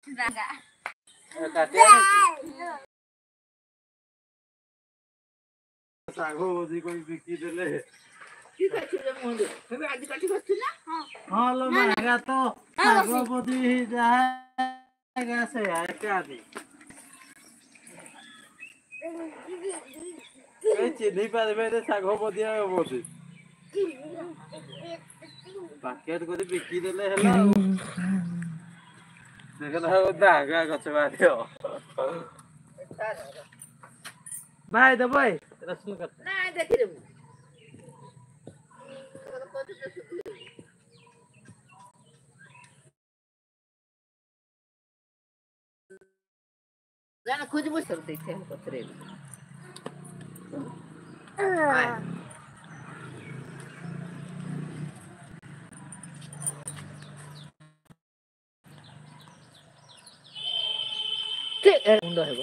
রাগা কাটিয়া ଶାଗ ଭୋଜି କରି ବିକି ଦେଲେ ହଁ ଲୋ ମାଗା ତ ଶାଗ ଭୋଜି ଯାହା ସେ ଏକାଦି ଚିହ୍ନି ପାରିବେ ଶାଗ ଭୋଜି ବୋଧେ ପ୍ୟାକେଟ କରି ବିକି ଦେଲେ ହେଲା ଆଉ ଆଗା ଗଛ ବାହାରିବ ଭାଇ ଦେ ଭାଇ ରସୁଣ କାଟ ନାଇଁ ଦେଖିଦେବୁ ଜାන ଖୋଜି ବସ ଦେଇଛେ ପଛରେ ମୁଣ୍ଡ ହେବ